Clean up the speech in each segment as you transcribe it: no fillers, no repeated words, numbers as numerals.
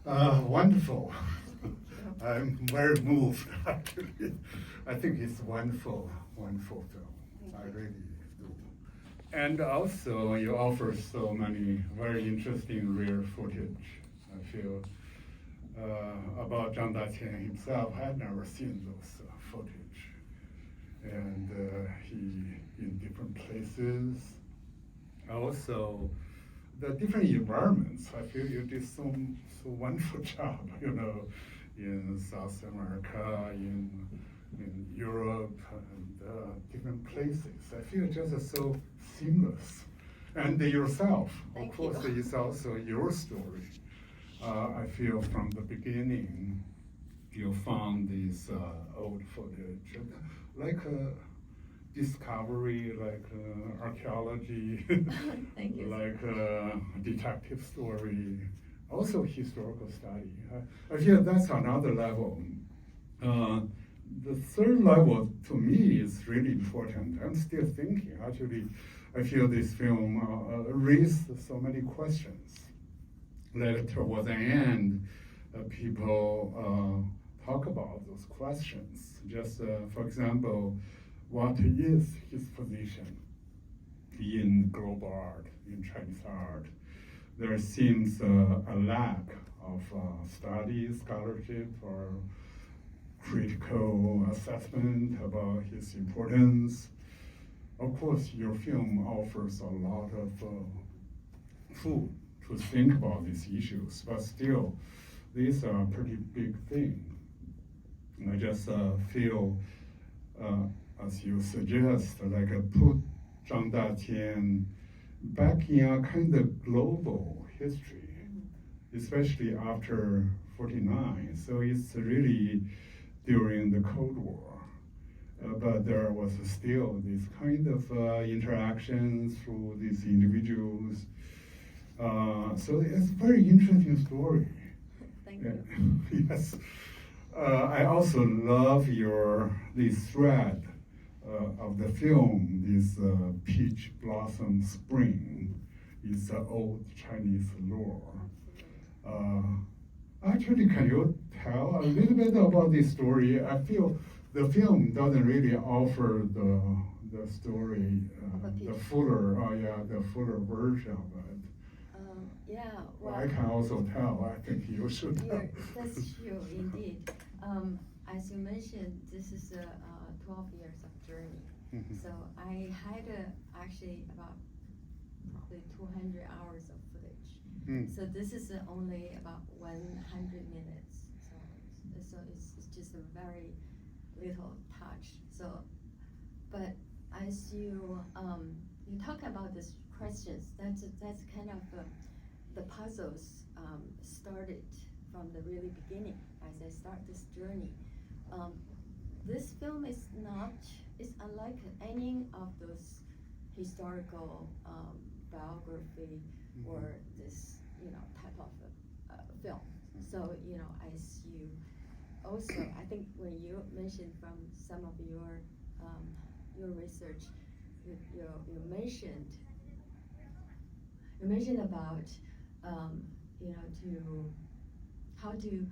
Wonderful. I'm very moved, actually. I think it's wonderful, wonderful film. I really do. And also, you offer so many very interesting rare footage. I feel about Chang Dai-chien himself. I had never seen those footage. And he in different places. Also, the different environments. I feel you did so wonderful job, in South America, in Europe, and different places. I feel just so seamless. And yourself, of course, it's also your story. I feel from the beginning, you found this old footage, like a discovery, like archaeology, like a detective story, also historical study. I feel that's another level. The third level to me is really important. I'm still thinking. Actually, I feel this film raised so many questions. Later toward the end, people talk about those questions. Just for example, what is his position in global art, in Chinese art? There seems a lack of study, scholarship, or critical assessment about his importance. Of course, your film offers a lot of food to think about these issues, but still, these are a pretty big thing. And I just feel, as you suggest, like put Chang Dai-chien back in a kind of global history, especially after 49. So it's really during the Cold War. But there was still this kind of interactions through these individuals. So it's a very interesting story. Thank you. Yes. I also love this thread of the film, this peach blossom spring. It's an old Chinese lore. Actually, can you tell a little bit about this story? I feel the film doesn't really offer the story, the fuller version of it. Well, I can also tell. I think you should. That's true, indeed. As you mentioned, this is a 12 years of journey. Mm-hmm. So I had actually about probably 200 hours of footage. Mm. So this is only about 100 minutes. So it's just a very little touch. So, but as you talk about these questions, that's kind of the puzzles started from the really beginning as I start this journey. This film is unlike any of those historical biography or this type of film. So as you also, I think when you mentioned from some of your research, you mentioned about how to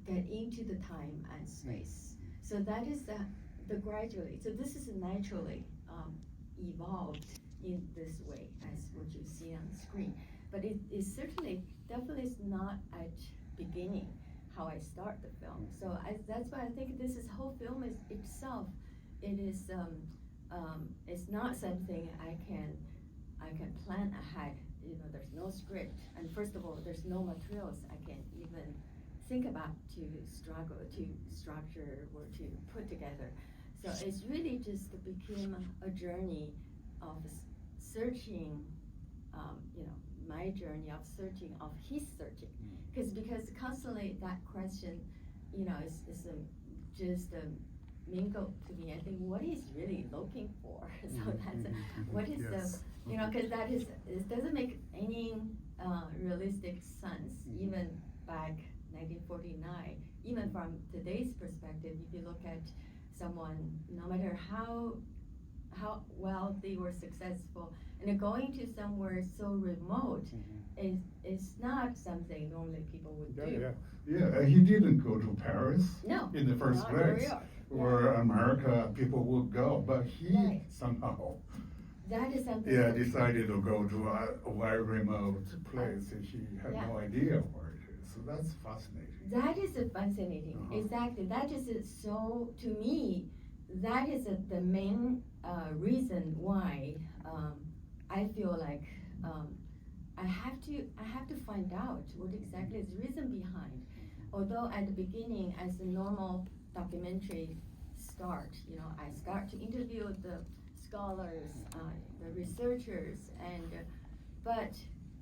get into the time and space. So that is the gradually. So this is naturally evolved in this way as what you see on the screen. But it is definitely is not at beginning how I start the film. So that's why I think this whole film is itself. It is it's not something I can plan ahead. There's no script, and first of all, there's no materials I can even think about to structure or to put together. So it's really just became a journey of searching, my journey of searching, of his searching, because constantly that question, is just mingled to me. I think what he's really looking for. So that's what is yes. because it doesn't make any realistic sense even back 1949. Even from today's perspective, if you look at someone, no matter how how well they were successful. And going to somewhere so remote is not something normally people would do. Yeah, he didn't go to Paris No, in the first not New place, York. where America people would go, but he somehow That is something. decided to go to a very remote place. He had no idea where it is. So that's fascinating. That is fascinating. Exactly. That is so, to me, that is the main reason why I feel like I have to find out what exactly is the reason behind. Although at the beginning, as a normal documentary start, I start to interview the scholars, the researchers, but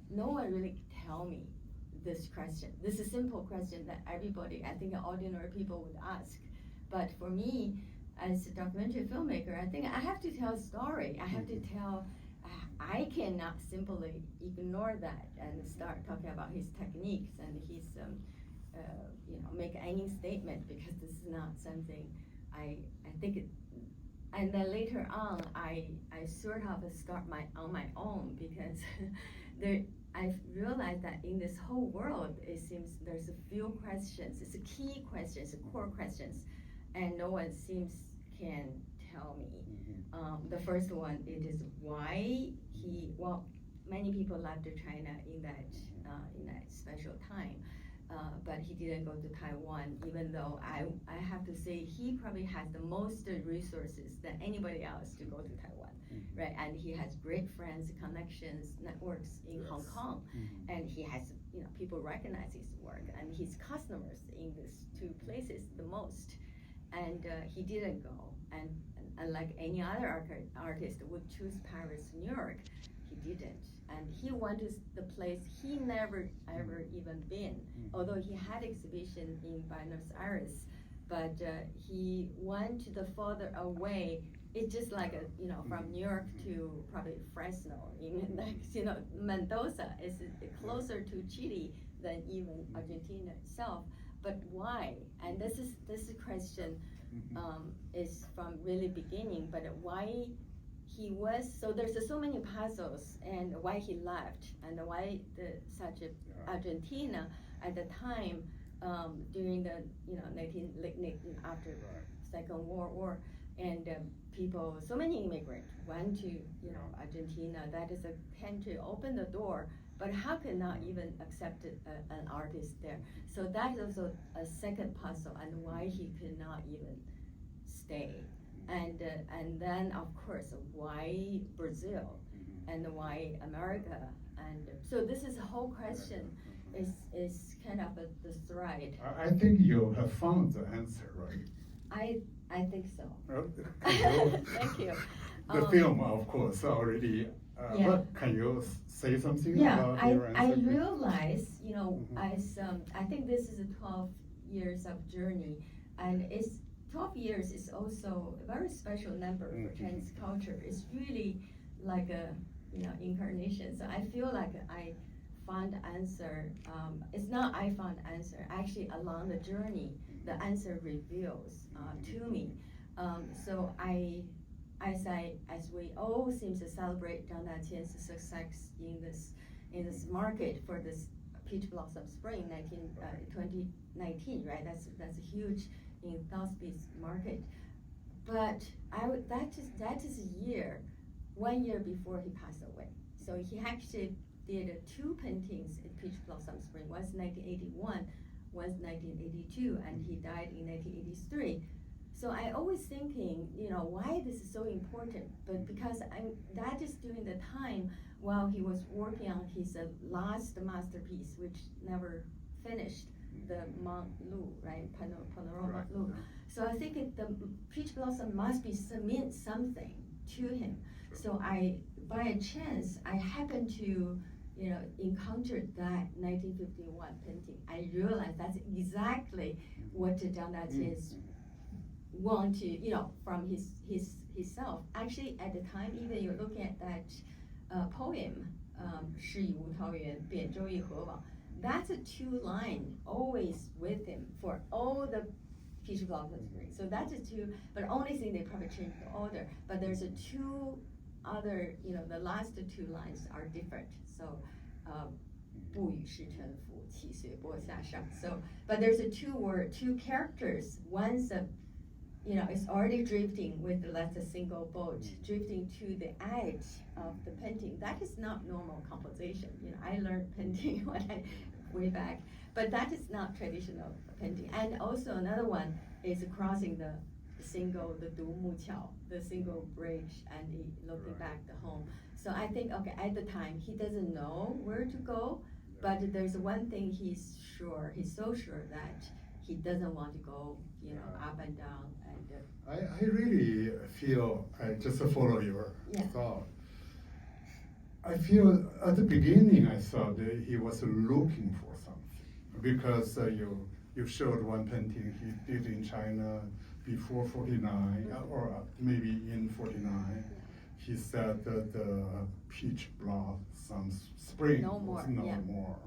no one really tell me this question. This is a simple question that everybody, I think ordinary people would ask. But for me, as a documentary filmmaker, I think I have to tell a story. I have to tell, I cannot simply ignore that and start talking about his techniques and his, make any statement, because this is not something I think it, and then later on, I sort of start on my own, because I've realized that in this whole world, it seems there's a few questions. It's a key questions, core questions, and no one seems can tell me. The first one, it is why many people left China in that special time. But he didn't go to Taiwan, even though I have to say he probably has the most resources than anybody else to go to Taiwan, right? And he has great friends, connections, networks in Hong Kong, and he has, people recognize his work, and his customers in these two places the most. And he didn't go, and unlike any other artist would choose Paris, New York, he didn't. And he went to the place he never ever even been, although he had exhibition in Buenos Aires, but he went to the further away. It's just like from New York to probably Fresno, Mendoza is closer to Chile than even Argentina itself. But why? And this question is from really beginning, but why he was, so there's so many puzzles, and why he left, and why Argentina at the time, during the after Second World War, and people, so many immigrants went to Argentina. That is a country, opened the door, but how can not even accept an artist there? So that is also a second puzzle, and why he could not even stay. And then of course, why Brazil, and why America, and so this is a whole question. Is kind of the thread. I think you have found the answer, right? I think so. Thank you. The film, of course, already. But can you say something about your answer? I realize, I think this is a 12 years of journey, and 12 years is also a very special number for Chinese culture. It's really like a incarnation. So I feel like I found the answer. It's not I found the answer. Actually, along the journey, the answer reveals to me. So as we all seem to celebrate Chang Dai-chien's success in this market for this Peach Blossom Spring 2019, right? That's a huge in Southeast market. But that is a year, 1 year before he passed away. So he actually did 2 paintings in Peach Blossom Spring. One's 1981, one's 1982, and he died in 1983. So I always thinking, why this is so important, but because that is during the time while he was working on his last masterpiece, which never finished, the Mont Lu, right, Panorama Lu. So I think the Peach Blossom must mean something to him. So by a chance, I happened to, encounter that 1951 painting. I realized that's exactly what Chang Dai-chien want to, from his self. Actually, at the time, even you're looking at that poem, 诗以无桃源，扁舟一何往. That's a 2 line always with him for all the Peach Blossom Spring. So that's the two, but only thing they probably changed the order. But there's a two other, the last two lines are different. So, 不与世沉浮，起随波下上. So, but there's a two characters. One's it's already drifting with a single boat, drifting to the edge of the painting. That is not normal composition. I learned painting way back, but that is not traditional painting. And also another one is crossing the single bridge and looking back the home. So I think, at the time, he doesn't know where to go, but there's one thing he's so sure that he doesn't want to go, up and down. And I really feel, I just follow your thought. I feel at the beginning I thought that he was looking for something, because you showed one painting he did in China before 49, or maybe in 49. He said that the peach blossom spring was no more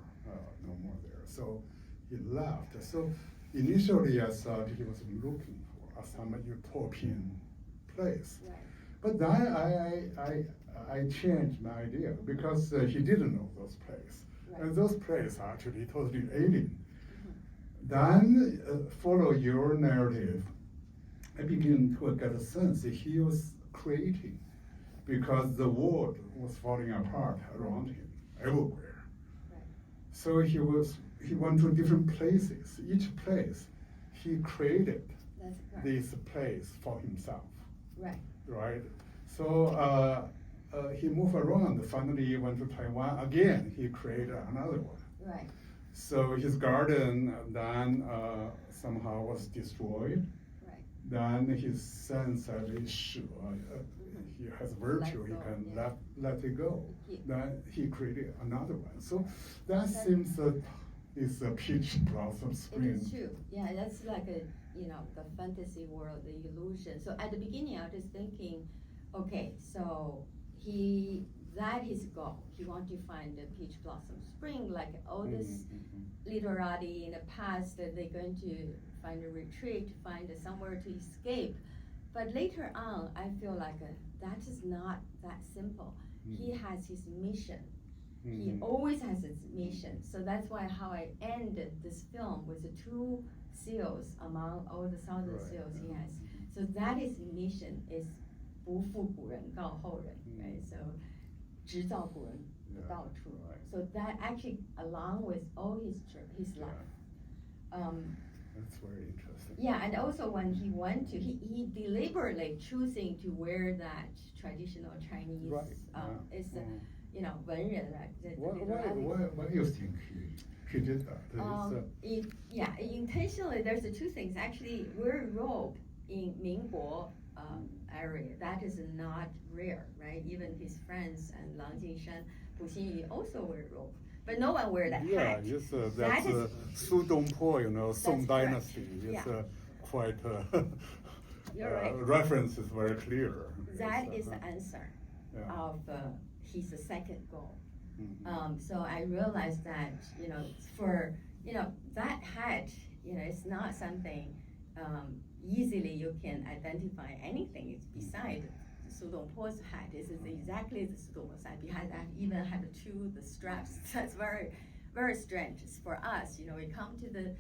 there. So he left. So initially I thought he was looking for some utopian place. Right. But then I changed my idea, because he didn't know those places. Right. And those places are actually totally alien. Then follow your narrative, I begin to get a sense that he was creating, because the world was falling apart around him everywhere. Right. So he went to different places. Each place he created this place for himself. Right. Right. So he moved around. Finally, he went to Taiwan again. He created another one. Right. So his garden then somehow was destroyed. Right. Then his son said, he has virtue, he can let it go. Then he created another one. So that seems that is a peach blossom spring. It is true. Yeah, that's like the fantasy world, the illusion. So at the beginning, I was thinking, okay, so that his goal. He wants to find the peach blossom spring, like all this literati in the past that they're going to find a retreat, find somewhere to escape. But later on, I feel like that is not that simple. He has his mission. He always has his mission. So that's why how I ended this film with the two seals among all the 1,000 seals he has. So that is mission is 不负古人告后人, right? So 直造古人不道出. So that actually along with all his life. That's very interesting. Yeah, and also when he went to, he deliberately choosing to wear that traditional Chinese,文人, right? Why do you think he did that? Intentionally, there's the two things. Actually, wear robe in Mingguo area, that is not rare, right? Even his friends and Lang Jinshan, Pu Xinyu also wear robe. But no one wear that hat. Yes, that's Su Dongpo, Song Dynasty. It's quite You're right. Reference is very clear. That is the answer of his second goal. So I realized that, for, that hat, it's not something easily you can identify anything. It's beside Su Dongpo's hat. This is exactly the Su Dongpo's hat. Behind that, even have the straps. That's very, very strange for us. We come to the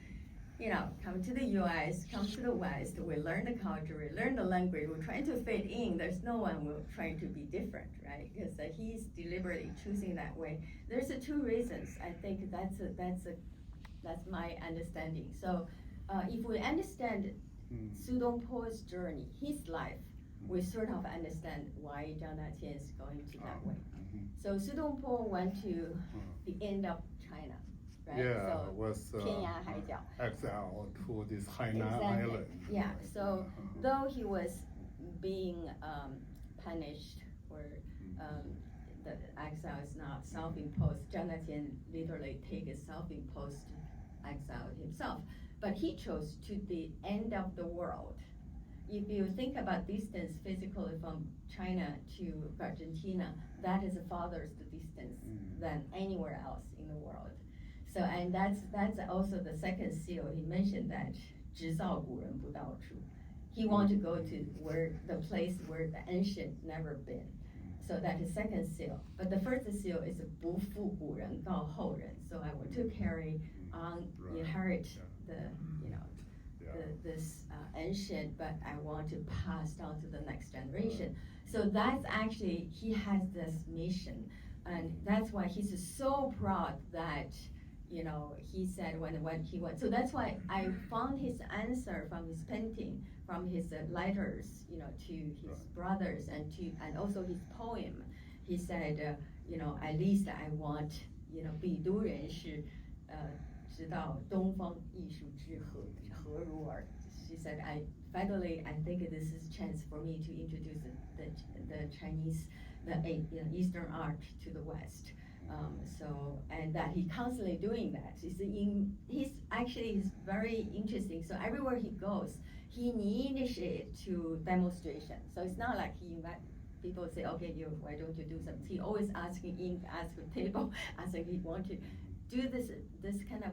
U.S., come to the West. We learn the culture, we learn the language. We're trying to fit in. There's no one will trying to be different, right? Because he's deliberately choosing that way. There's two reasons. I think that's my understanding. So if we understand Su Dongpo's journey, his life, we sort of understand why Chang Dai-chien is going to that way. So Su Dongpo went to the end of China, right? Yeah, so was exile to this Hainan island. Yeah, so though he was being punished for the exile is not self-imposed, Chang Dai-chien literally take a self-imposed exile himself. But he chose to the end of the world. If you think about distance physically from China to Argentina, that is the farthest distance than anywhere else in the world. So, and that's also the second seal. He mentioned that 直造古人不到处. He want to go to where the place where the ancient never been. So that is second seal. But the first seal is 不负古人告后人. So I want to carry on, inherit the, this ancient, but I want to pass down to the next generation. So that's actually, he has this mission. And that's why he's so proud that, he said when he went. So that's why I found his answer from his painting, from his letters, to his brothers and also his poem. He said, at least I want, 比都人是知道东方艺术之何如耳. She said, finally, I think this is a chance for me to introduce the Chinese, Eastern art to the West. And that he constantly doing that. He's very interesting. So everywhere he goes, he initiate to demonstration. So it's not like he invite people say, okay, why don't you do something? He always asking ink, ask a table, asking he want to do this kind of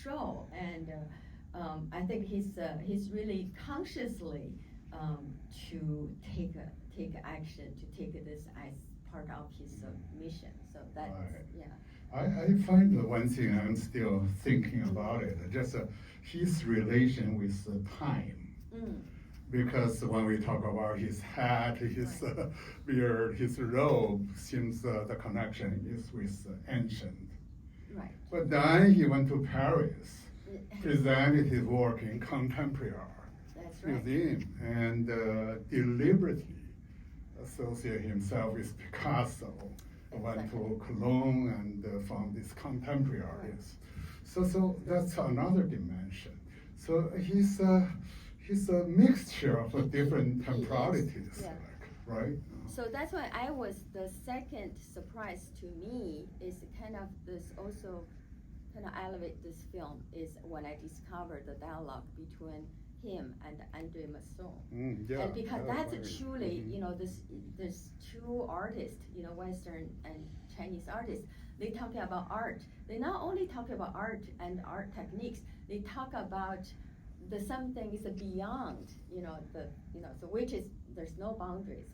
show. And I think he's really consciously to take action, to take this as part of his mission. So that's, I find the one thing I'm still thinking about it, just his relation with the time. Because when we talk about his hat, his beard, his robe, seems the connection is with the ancient. Right. But then he went to Paris, presented his work in contemporary art museum, and deliberately associate himself with Picasso. Went to Cologne and found this contemporary artist. So that's another dimension. So he's a mixture of different temporalities, right? So that's why the second surprise to me is kind of this also kind of elevate this film is when I discovered the dialogue between him and André Masson. And because that's truly, this two artists, Western and Chinese artists, they talk about art. They not only talk about art and art techniques, they talk about something is beyond, so which is, there's no boundaries.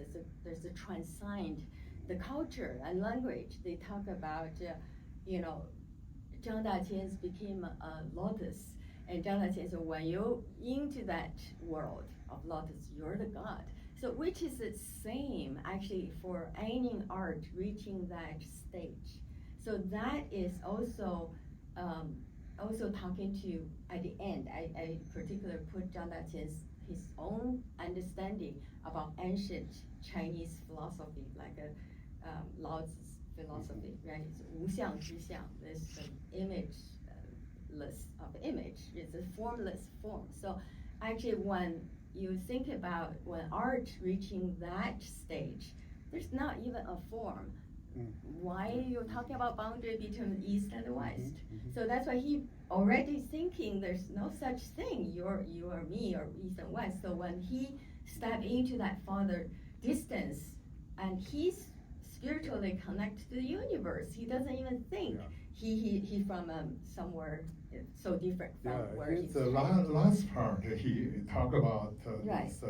There's a transcend the culture and language. They talk about, Chang Dai-chien became a lotus. And Chang Dai-chien said, when you're into that world of lotus, you're the god. So which is the same actually for any art reaching that stage. So that is also talking to, at the end, I particularly put Chang Dai-chien's his own understanding about ancient Chinese philosophy, like Lao Tzu's philosophy, right? It's 无相之相, this imageless of image, it's a formless form. So actually when you think about when art reaching that stage, there's not even a form. Why are you talking about boundary between the East and the West? So that's why he already thinking there's no such thing, you or me or East and West. So when he stepped into that farther distance and he's spiritually connected to the universe, he doesn't even think he from somewhere so different from where he's the last part he talk about this,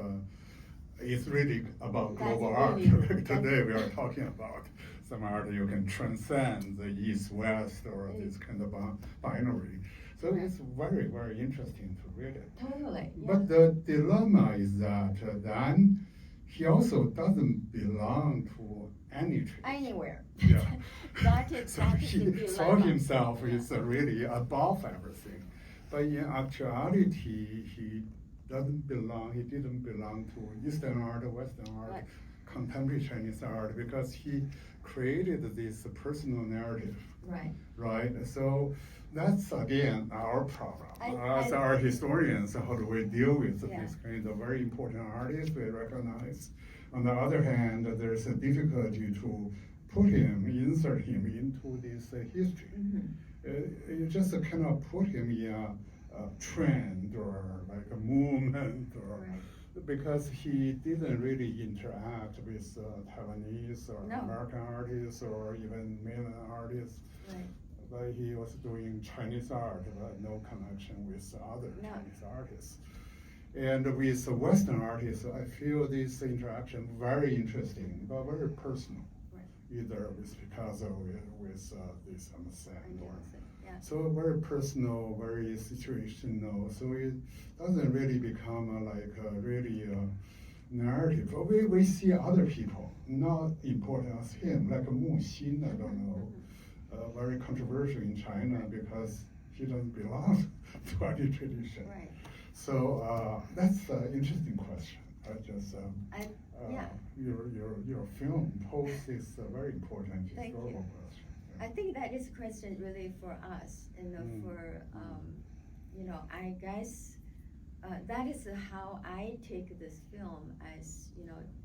it's really about global art. Today we are talking about some art you can transcend the East-West or this kind of binary. So it's very, very interesting to read it. Totally. Yeah. But the dilemma is that then he also doesn't belong to any tradition. Anywhere. Yeah. that is so the he dilemma. saw himself is really above everything. But in actuality, he didn't belong to Eastern art, Western art, contemporary Chinese art, because he created this personal narrative. Right? So that's again our problem. As art historians, how do we deal with this kind of very important artists we recognize? On the other hand, there's a difficulty to insert him into this history. You just cannot put him in a trend or like a movement, or because he didn't really interact with Taiwanese or American artists or even mainland artists. but he was doing Chinese art, but no connection with other No. Chinese artists. And with Western artists, I feel this interaction very interesting, but very personal. Right. Either with Picasso, with this Saint, or Yeah. so very personal, very situational. So it doesn't really become like a really narrative. We see other people, not important as him, like Mu Xin, I don't know, very controversial in China because he doesn't belong to any tradition. Right. So that's an interesting question. I just Yeah. your film poses a very important Thank historical you. question. I think that is a question really for us, I guess that is how I take this film as,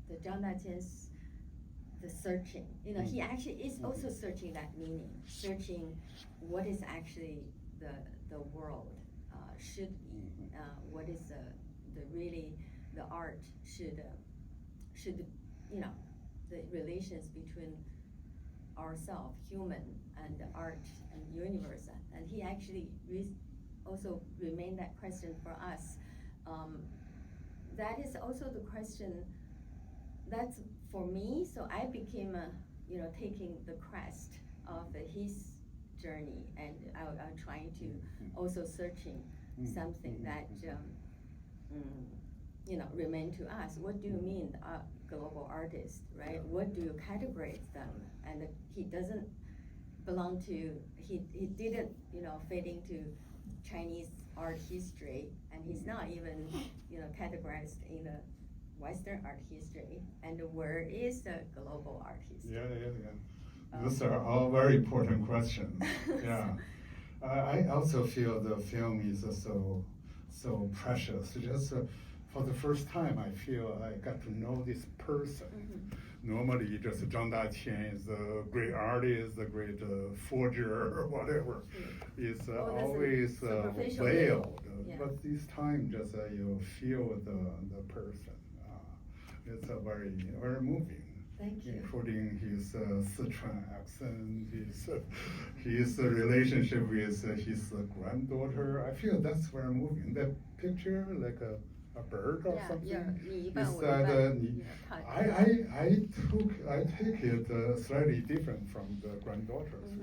the Chang Dai-chien's the searching. He actually is also searching that meaning, searching what is actually the world should be, what is the art should the relations between ourselves, human, and the art and universe, and he actually also remained that question for us. That is also the question that's for me. So I became taking the crest of his journey, and I'm trying to also searching something that remain to us. What do you mean global artist, right? Yeah. What do you categorize them? And he doesn't belong to, he didn't fit into Chinese art history, and he's not even categorized in the Western art history. And where is the global art history? Yeah. Those are all very important questions. Yeah. I also feel the film is so precious. Just for the first time, I feel I got to know this person. Normally, just Chang Dai-chien is a great artist, a great forger, or whatever. It's always veiled. Yeah. But this time, just you feel the person. It's a very, very moving. Thank you. Including his Sichuan accent, his relationship with his granddaughter. I feel that's very moving. That picture, like a bird or something. I take it slightly different from the granddaughter's.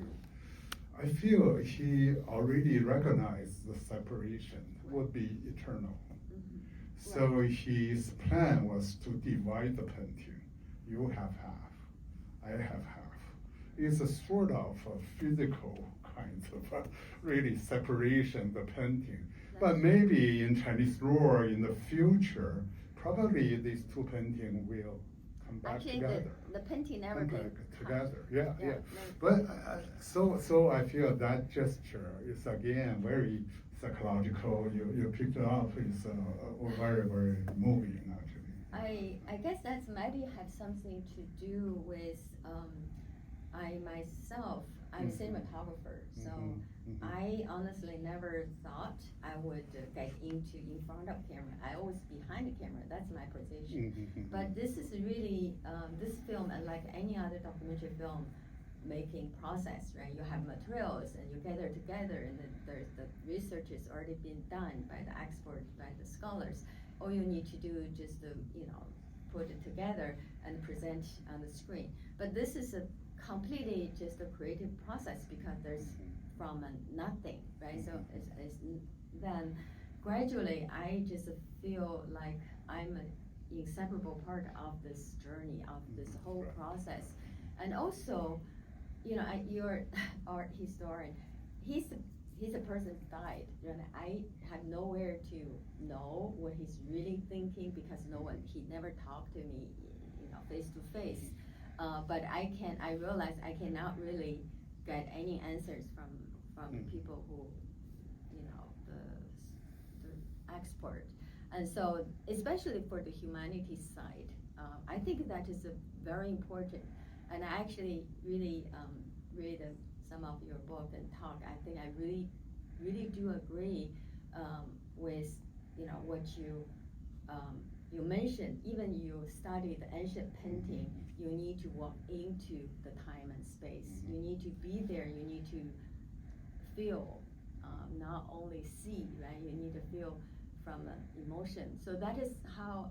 I feel he already recognized the separation would be eternal. So his plan was to divide the painting. You have half, I have half. It's a sort of a physical kind of really separation, the painting. But maybe in Chinese lore in the future, probably these two paintings will come back together. The painting never come been back together. Yeah. Never. But so I feel that gesture is again very psychological. You picked it up. It's very, very moving actually. I guess that maybe have something to do with I myself, I'm a cinematographer, so I honestly never thought I would get into in front of camera. I always behind the camera, that's my position. But this is really, this film, unlike any other documentary film making process, right? You have materials and you gather together, and then there's the research has already been done by the experts, by the scholars. All you need to do is just put it together and present on the screen. But this is a completely just a creative process because there's from nothing, right? So it's then gradually I just feel like I'm an inseparable part of this journey, of this whole process. And also, you're art historian. He's a person who died, and I have nowhere to know what he's really thinking because he never talked to me, face to face. But I realize I cannot really get any answers from people who, the expert. And so, especially for the humanities side, I think that is very important. And I actually really read some of your book and talk. I think I really do agree with what you mentioned. Even you study the ancient painting, you need to walk into the time and space. You need to be there. You need to feel, not only see, right? You need to feel from emotion. So that is how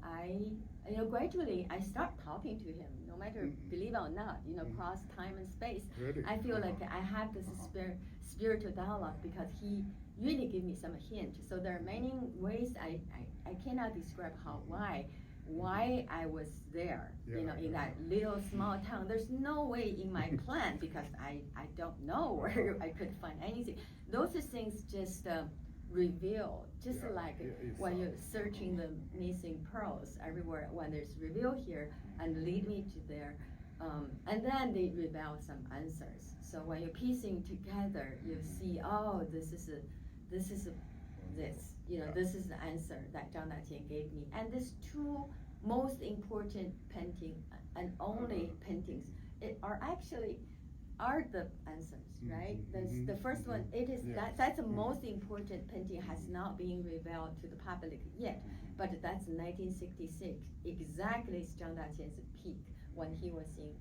gradually I start talking to him, no matter believe it or not, cross time and space. Really? I feel like I have this spiritual dialogue because he really gave me some hint. So there are many ways I cannot describe why I was there, in that little small town. There's no way in my plan because I don't know where I could find anything. Those things just reveal, just like when you're searching the missing pearls everywhere, when there's reveal here and lead me to there. And then they reveal some answers. So when you're piecing together, you see, oh, this is this is the answer that Chang Dai-chien gave me. And these two most important painting and only paintings are the answers, right? The first one, that's the most important painting, has not been revealed to the public yet, but that's 1966, exactly Chang Dai-chien's peak when he was in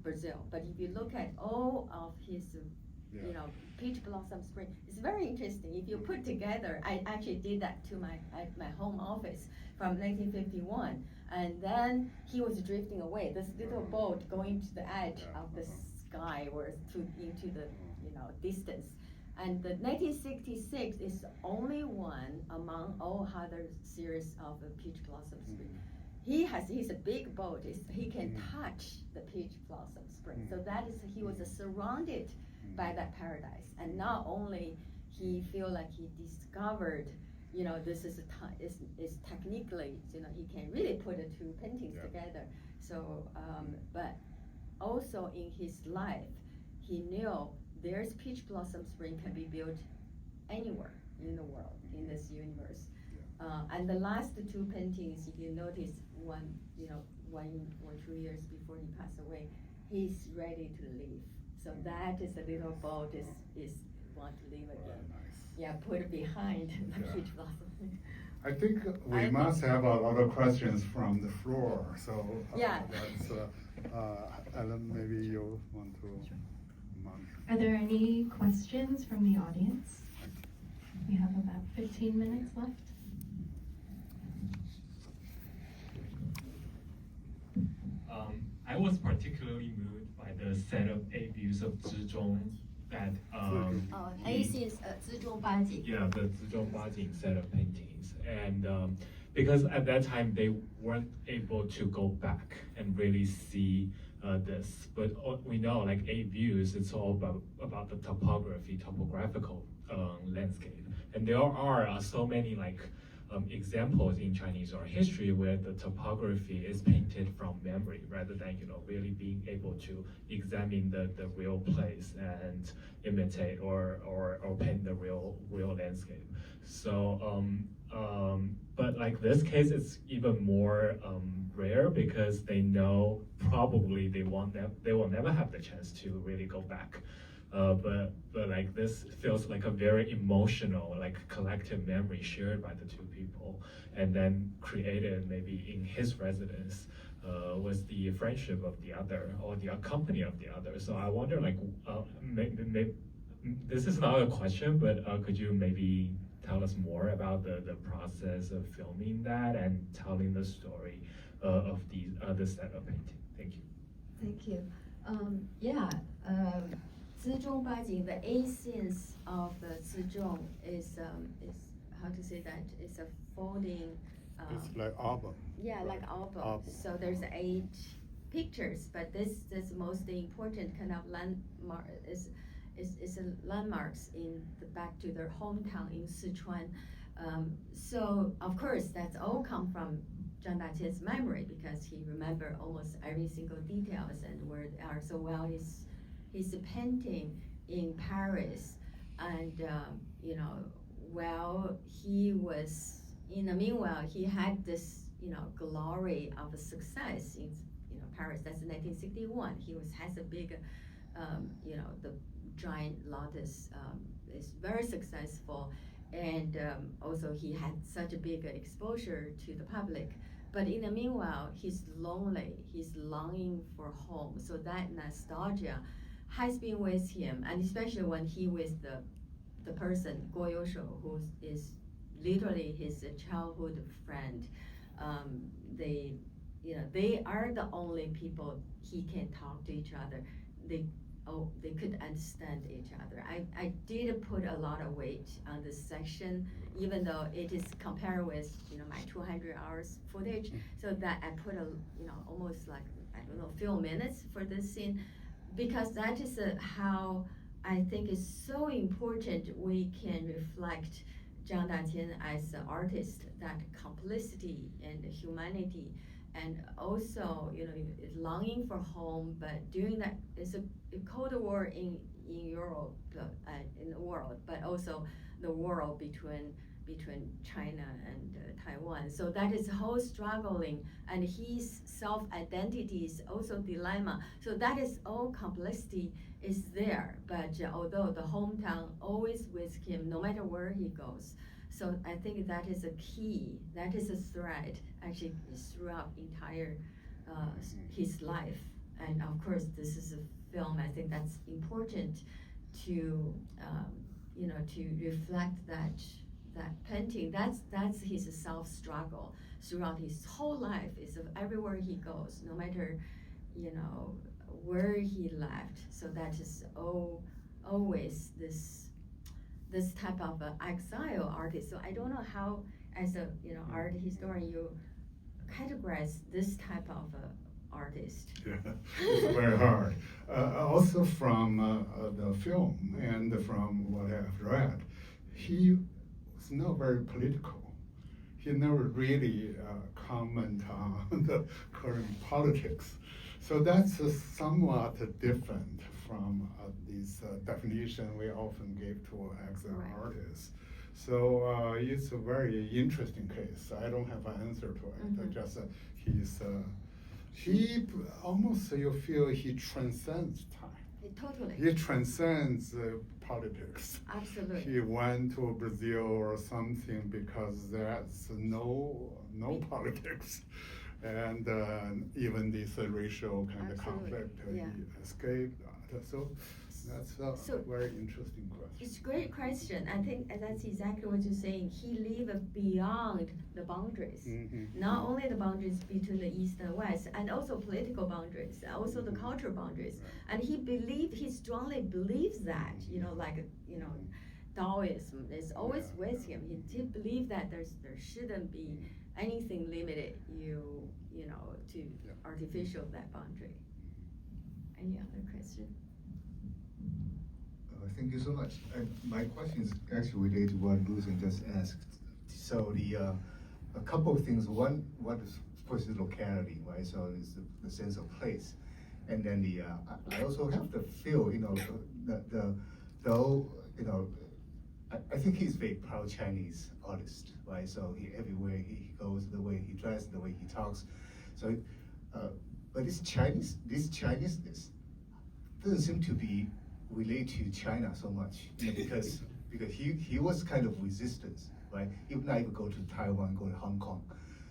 Brazil. But if you look at all of his Peach Blossom Spring, it's very interesting. If you put together, I actually did that to my home office from 1951, and then he was drifting away. This little boat going to the edge of the sky or into the distance. And the 1966 is the only one among all other series of the Peach Blossom Spring. He's a big boat. He can touch the Peach Blossom Spring. So he was surrounded by that paradise. And not only he feel like he discovered, this is technically, he can really put the two paintings together. So, but also in his life, he knew there's Peach Blossom Spring can be built anywhere in the world, in this universe. And the last two paintings, if you notice, one or 2 years before he passed away, he's ready to leave. So that is a little boat is want to leave again. Nice. Yeah, put it behind the Peach Blossom. I think we must have a lot of questions from the floor. So that's Ellen, maybe you want to. Are there any questions from the audience? We have about 15 minutes left. I was particularly moved by the set of 8 views of Zhizhong that A is 资中八景. Yeah, the Zhizhong Bajing set of paintings, and because at that time they weren't able to go back and really see this, but we know like 8 views, it's all about the topographical landscape, and there are so many like examples in Chinese art history where the topography is painted from memory rather than really being able to examine the real place and imitate or paint the real landscape. So but like this case, it's even more rare because they know probably they will never have the chance to really go back. But like this feels like a very emotional, like collective memory shared by the two people, and then created maybe in his residence with the friendship of the other or the company of the other. So I wonder, like, maybe this is not a question, but could you maybe tell us more about the process of filming that and telling the story of these other set of painting? Thank you. Thank you. Zhizhong Bajing, the essence of the Zhizhong is how to say that? It's a folding. It's like album. Yeah, right? Like album. So there's 8 pictures, but this most important kind of landmark is landmarks in back to their hometown in Sichuan. So of course that's all come from Chang Dai-chien's memory because he remembered almost every single details and where they are. So while he's painting in Paris, and while he was meanwhile he had this glory of success in Paris. That's 1961. He has a big the giant lotus is very successful, and also he had such a big exposure to the public. But in the meanwhile, he's lonely. He's longing for home. So that nostalgia has been with him, and especially when he with the the person, Guo Youshu, who is literally his childhood friend. They are the only people he can talk to each other. They could understand each other. I did put a lot of weight on this section, even though it is compared with my 200 hours footage. So that I put almost like few minutes for this scene, because that is how I think is so important. We can reflect Chang Dai-chien as an artist, that complicity and humanity, and also longing for home, but doing that is a Cold War in Europe, in the world, but also the world between China and Taiwan. So that is whole struggling, and his self-identity is also dilemma. So that is all complicity is there, but although the hometown always with him, no matter where he goes. So I think that is a key, that is a thread actually throughout entire his life. And of course, this is a film, I think that's important to to reflect that painting. That's his self-struggle throughout his whole life. Is everywhere he goes, no matter where he left. So that is always this type of exile artist. So I don't know how, as a art historian, you categorize this type of artist. Yeah, it's very hard. Also from the film and from what I've read, he was not very political. He never really comment on the current politics. So that's somewhat different from this definition we often give to exile artists. So it's a very interesting case. I don't have an answer to it. Just he almost, you feel he transcends time. Totally. He transcends politics. Absolutely. He went to Brazil or something because there's no politics, and even this racial kind of conflict, he escaped. So that's a very interesting question. It's a great question. I think that's exactly what you're saying. He lived beyond the boundaries, not only the boundaries between the East and West, and also political boundaries, also the cultural boundaries. And he strongly believes that, Taoism is always with him. He did believe that there shouldn't be anything limited to artificial that boundary. Any other question? Thank you so much. My question is actually related to what Lucian just asked. So a couple of things. One is, first, the locality, right? So it's the sense of place, and then I also have the feel, I think he's a very proud Chinese artist, right? So everywhere he goes, the way he dresses, the way he talks. So, but this Chineseness doesn't seem to be related to China so much, because he was kind of resistance, right? He would not even go to Taiwan, go to Hong Kong.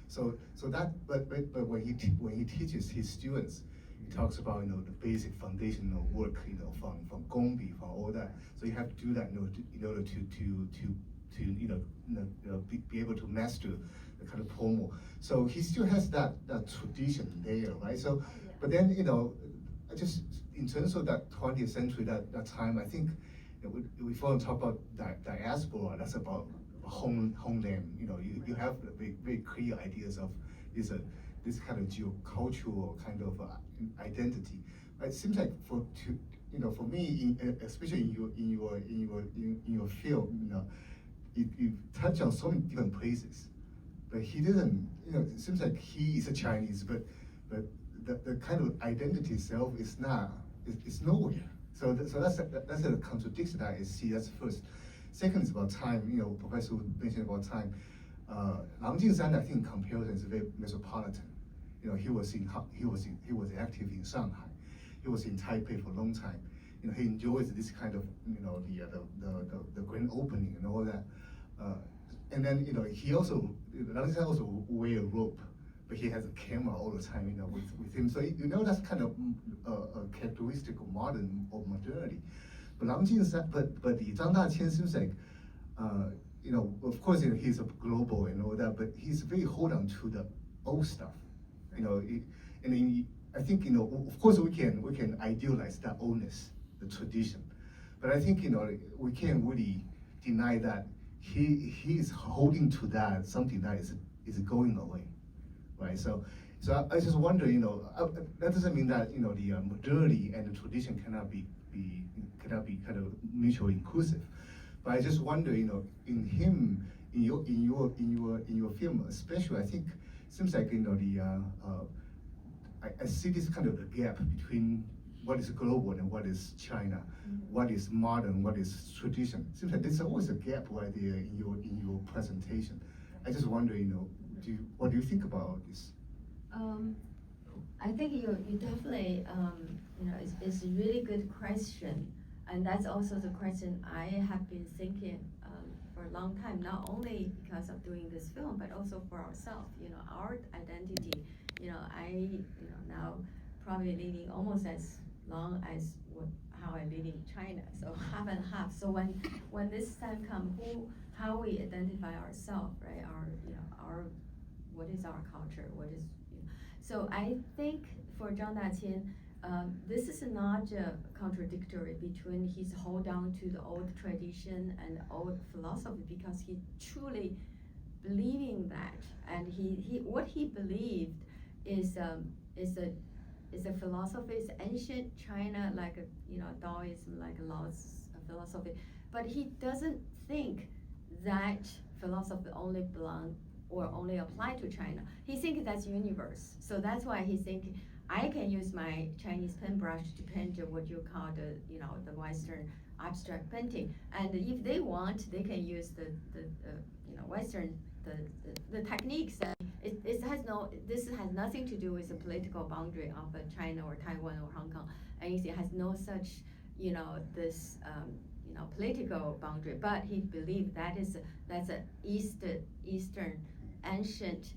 So that, but when he teaches his students, he talks about the basic foundational work, from Gongbi, from all that. So you have to do that in order to be able to master the kind of pomo. So he still has that tradition there, right? So, but then just in terms of that 20th century, that time, I think we fall talk about diaspora. That's about homeland. You have very clear ideas of this kind of geocultural kind of identity. But it seems like for me, especially in your film, you touch on so many different places, but he didn't. It seems like he is a Chinese, but the kind of identity itself is not. It's nowhere. So that's a contradiction that I see. That's first. Second is about time. Professor mentioned about time. Lang Jingshan, I think, in comparison, is very metropolitan. He was active in Shanghai. He was in Taipei for a long time. He enjoys this kind of the grand opening and all that. And then he also Lang Jingshan also wear a robe, but he has a camera all the time with him. So that's kind of a characteristic of modernity. but Zhang Dai-chien seems like, of course, he's a global and all that, but he's very hold on to the old stuff, I think, of course we can idealize that oldness, the tradition, but I think, we can't really deny that he is holding to that, something that is going away, right? So I just wonder, that doesn't mean that, the modernity and the tradition cannot be kind of mutually inclusive. But I just wonder, in him, in your film, especially, I think seems like I see this kind of a gap between what is global and what is China, what is modern, what is tradition. Seems like there's always a gap right there in your presentation. I just wonder, what do you think about this? I think you definitely, it's a really good question. And that's also the question I have been thinking for a long time, not only because of doing this film, but also for ourselves, our identity. I, now probably living almost as long as how I live in China, so half and half. So when this time comes, how we identify ourselves, right? Our what is our culture? What is So I think for Chang Dai-chien, this is not contradictory between his hold on to the old tradition and old philosophy, because he truly believing that, and he what he believed is a philosophy, is ancient China, like Taoism, like Lao's philosophy, but he doesn't think that philosophy only belong or only apply to China. He thinks that's universe. So that's why he thinks I can use my Chinese paintbrush to paint what you call the Western abstract painting, and if they want, they can use the Western the techniques. This has nothing to do with the political boundary of China or Taiwan or Hong Kong. Anything. It has no such this political boundary. But he believed that's a Eastern ancient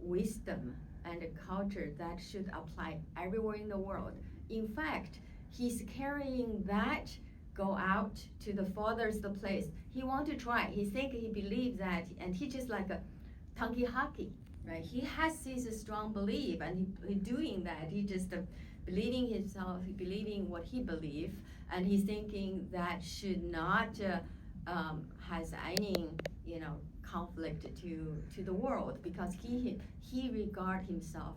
wisdom and a culture that should apply everywhere in the world. In fact, he's carrying that go out to the furthest place. He want to try. He believes that, and he just like a Tanki Haki, right? He has this strong belief, and he doing that. He just believing himself, he believing what he believe, and he's thinking that should not has any conflict to the world, because he regard himself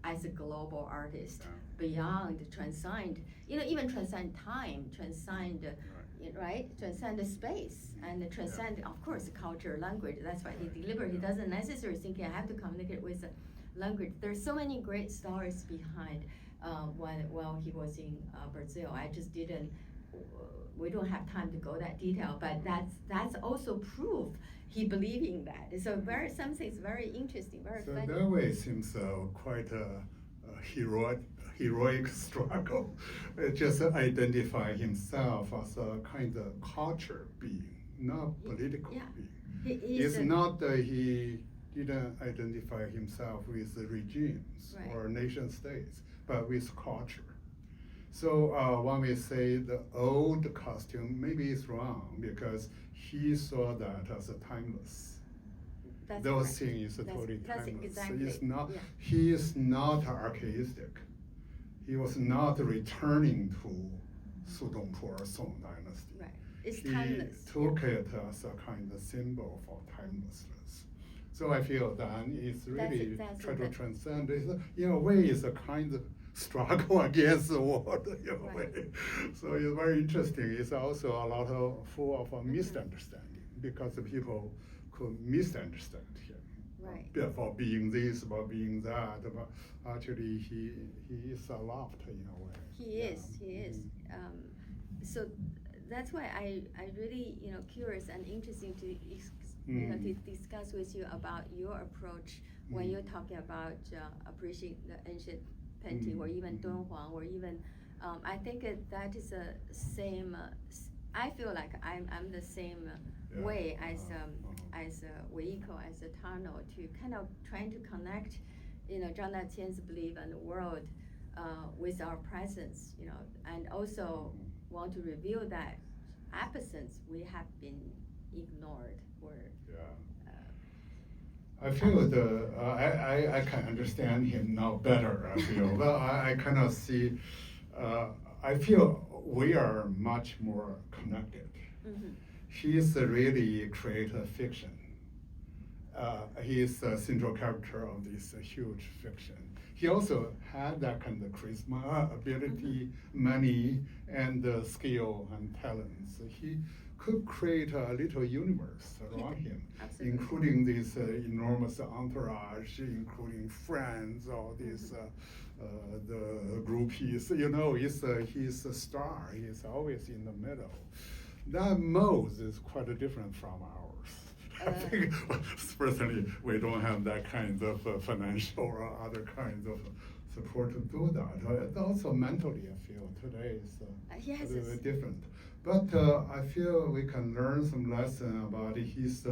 as a global artist, beyond transcend, even transcend time, transcend, right? Transcend the space, and transcend, of course, culture, language. That's why he delivered. He doesn't necessarily think I have to communicate with language. There's so many great stories behind while he was in Brazil. I just didn't. We don't have time to go that detail, but that's also proof he believing that. So something's very interesting, very so funny. that way it seems quite a heroic struggle. Just identify himself as a kind of culture being, not political being. It's not that he didn't identify himself with the regimes or nation states, but with culture. So when we say the old costume, maybe it's wrong, because he saw that as a timeless. That's Those correct. things is That's totally timeless. exactly, It's not. yeah. He is not archaistic. He was not returning to Sudongpu or Song dynasty. Right. It's He timeless. took it as a kind of symbol for timelessness. So I feel that it's really That's try to it. transcend. In a way, it's a kind of struggle against the world in a Right. way. So it's very interesting. It's also a lot of full of a misunderstanding, because the people could misunderstand him. Right. For being this, about being that, but actually he is aloft in a way. He is. So that's why I really curious and interesting to to discuss with you about your approach when you're talking about appreciating the ancient painting, or even Dunhuang, or even I think that is the same. I feel like I'm the same way as a vehicle, as a tunnel, to kind of trying to connect, Chang Dai-chien's belief and the world with our presence, and also want to reveal that absence, we have been ignored or. Yeah. I feel I can understand him now better. I feel well. I kind of see. I feel we are much more connected. Mm-hmm. He is really creative fiction. He is the central character of this huge fiction. He also had that kind of charisma, ability, money, and skill and talents. He could create a little universe around him, Absolutely. including this enormous entourage, including friends, all these the groupies. You know, he's a star. He's always in the middle. That mode is quite different from ours. I think personally we don't have that kind of financial or other kinds of support to do that. Also mentally, I feel today is Yes, a little it's- bit different. But I feel we can learn some lesson about his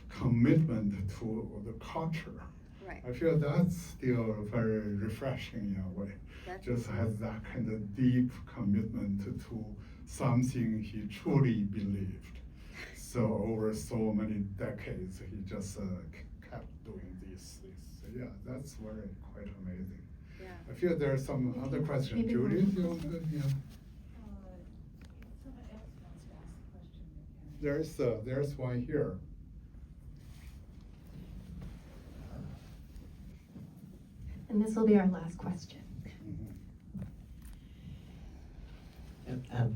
commitment to the culture. Right. I feel that's still very refreshing in a way. That's Just true. has that kind of deep commitment to something he truly believed. So over so many decades, he just kept doing this. So yeah, that's very quite amazing. Yeah. I feel there are some other questions. Maybe Julie, one. you want to, yeah. Someone else wants to ask a question. There's one here. And this will be our last question.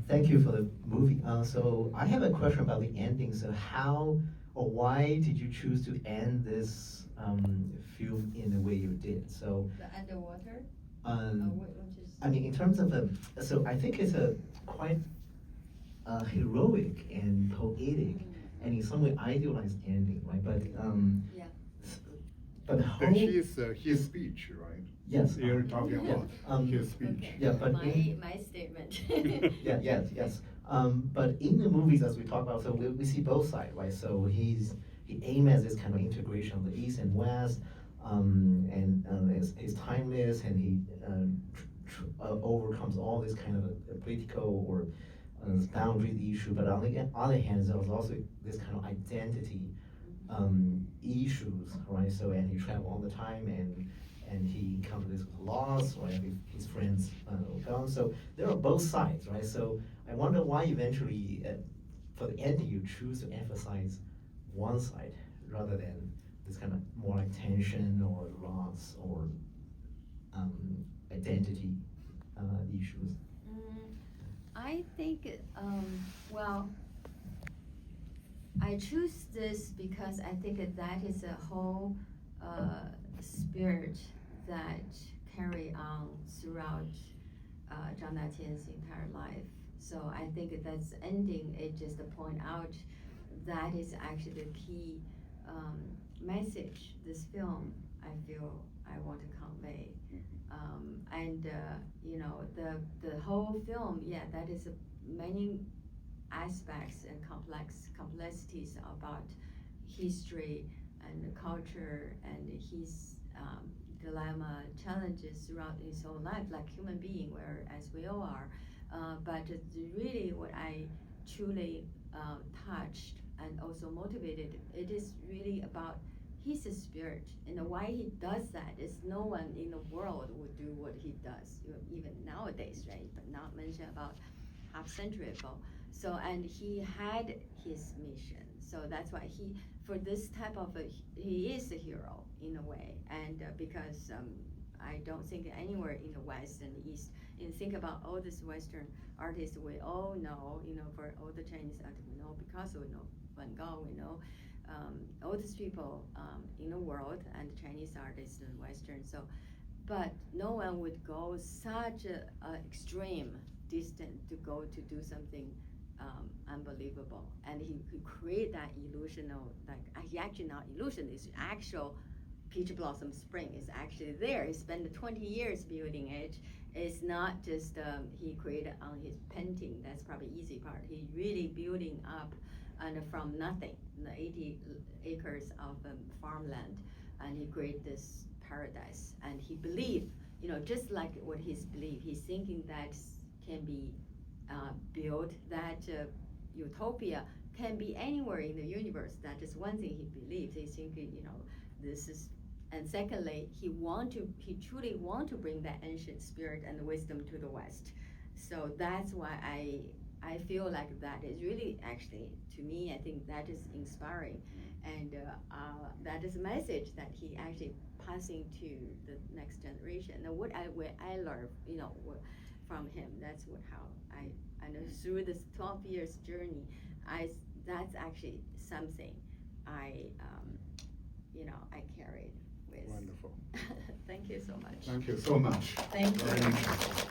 Thank you for the movie. So I have a question about the ending. So how or why did you choose to end this film in the way you did? So The underwater. um, Which is. I mean, in terms of so I think it's a quite heroic and poetic and in some way idealized ending, right? But Yeah. but how? His speech, right? Yes. You're talking Yeah. about his speech. Okay. Yeah, but My statement. Yeah, yes. But in the movies, as we talk about, so we see both sides, right? So he aims at this kind of integration of the East and West, and is timeless, and he overcomes all this kind of a political or boundary issue. But on the other hand, there was also this kind of identity issues, right? So and he traveled all the time and he encountered this with loss, right? His friends were gone. So there are both sides, right? So I wonder why eventually, for the ending, you choose to emphasize one side rather than this kind of more like tension or loss or identity issues. I think, well, I choose this because I think that is a whole spirit that carry on throughout Zhang Dai-chien's entire life. So I think that's ending, it just to point out that is actually the key message this film, I feel I want to convey. You know, the whole film, yeah, that is many aspects and complexities about history and culture and his dilemma, challenges throughout his whole life, like human being, whereas we all are. But really what I truly touched and also motivated, it is really about his spirit, and why he does that is no one in the world would do what he does, even nowadays, right? But not mention about half century ago. So, and he had his mission. So that's why for this type of he is a hero in a way. And because I don't think anywhere in the West and the East, and think about all these Western artists we all know, you know, for all the Chinese artists we know, Picasso we know, Van Gogh we know, all these people in the world and Chinese artists and Western. So, but no one would go such a extreme distance to go to do something unbelievable. And he create that illusion of, like, he actually not illusion, it's actual peach blossom spring is actually there. He spent 20 years building it. It's not just he created on his painting, that's probably easy part. He really building up and from nothing, the 80 acres of farmland, and he created this paradise. And he believed, you know, just like what his belief, he's thinking that can be build that utopia can be anywhere in the universe. That is one thing he believes. He thinks, this is, and secondly, he truly want to bring that ancient spirit and wisdom to the West. So that's why I feel like that is really, actually, to me, I think that is inspiring. And that is a message that he actually passing to the next generation. And what I learned, from him, that's how I know through this 12 years journey, that's actually something I carried with. Wonderful. Thank you so much. Thank you so much. Thank you. Very interesting.